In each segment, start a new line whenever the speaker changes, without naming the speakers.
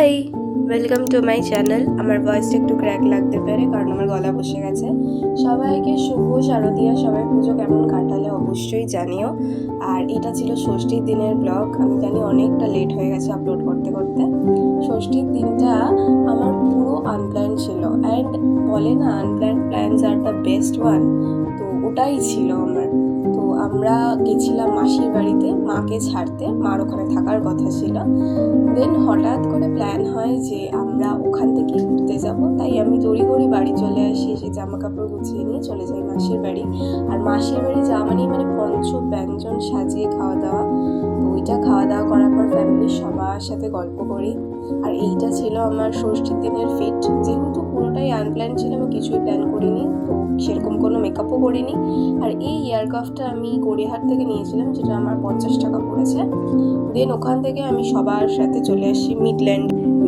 High, welcome to my channel. আমার ভয়েসটা একটু ক্র্যাক লাগতে পারে কারণ আমার গলা বসে গেছে। সবাইকে শুভ শারদীয়া। সবাই পুজো কেমন কাটালে অবশ্যই জানিও। আর এটা ছিল ষষ্ঠীর দিনের ব্লগ। আমি জানি অনেকটা লেট হয়ে গেছে আপলোড করতে করতে। ষষ্ঠীর দিনটা আমার পুরো আনপ্ল্যান ছিল, অ্যান্ড বলে না unplanned plans are the best one. তো ওটাই ছিল আমার। তো আমরা গেছিলাম মাসির বাড়িতে মাকে ছাড়তে, মার ওখানে থাকার কথা ছিল। দেন হঠাৎ করে প্ল্যান হয় যে আমরা ওখান থেকে ঘুরতে যাব, তাই আমি তড়িঘড়ি বাড়ি চলে আসি, এসে জামা কাপড় গুছিয়ে নিয়ে চলে যাই মাসির বাড়ি। আর মাসির বাড়ি যাওয়া মানেই পঞ্চ ব্যঞ্জন সাজিয়ে খাওয়া দাওয়া। তো ওইটা খাওয়া দাওয়া করার পর ফ্যামিলির সবার সাথে গল্প করি। আর এইটা ছিল আমার ষষ্ঠীর দিনের ফিট। যেহেতু পুরোটাই আনপ্ল্যান ছিল, আমি কিছুই প্ল্যান করিনি, তো সেরকম কোনো মেকআপও করিনি। আর এই ইয়ারকাফটা আমি গড়িয়াহাট থেকে নিয়েছিলাম, যেটা আমার 50 টাকা পড়েছে। দেন ওখান থেকে আমি সবার সাথে চলে আসি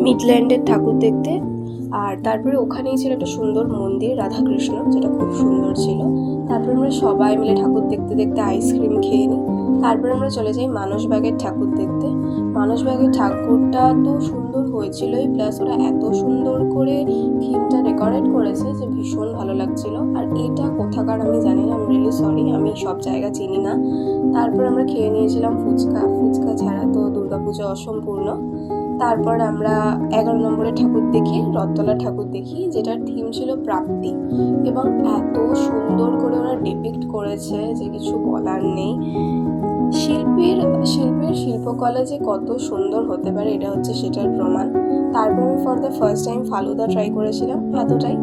মিডল্যান্ডের ঠাকুর দেখতে। আর তারপরে ওখানেই ছিল একটা সুন্দর মন্দির রাধাকৃষ্ণ, যেটা খুব সুন্দর ছিল। তারপরে আমরা সবাই মিলে ঠাকুর দেখতে দেখতে আইসক্রিম খেয়ে নিই। তারপরে আমরা চলে যাই মানসবাগের ঠাকুর দেখতে। মানসবাগের ঠাকুরটা তো সুন্দর হয়েছিলই, প্লাস ওরা এত সুন্দর করে থিমটা ডেকোরেট করেছে যে ভীষণ ভালো লাগছিল। আর এটা কোথাকার আমি জানি না, আমি রিয়েলি সরি, আমি সব জায়গা চিনি না। তারপর আমরা খেয়ে নিয়েছিলাম ফুচকা ছাড়া তো দুর্গাপুজো অসম্পূর্ণ। তারপর আমরা 11 নম্বরের ঠাকুর দেখি, রথতলা ঠাকুর দেখি, যেটার থিম ছিল প্রাপ্তি। এবং এত সুন্দর করে ওরা ডিপিক্ট করেছে যে কিছু বলার নেই। শিল্পীর শিল্পকলা যে কত সুন্দর হতে পারে, এটা হচ্ছে সেটার প্রমাণ। তারপর আমি for the first time falooda try করেছিলাম, এতটাই।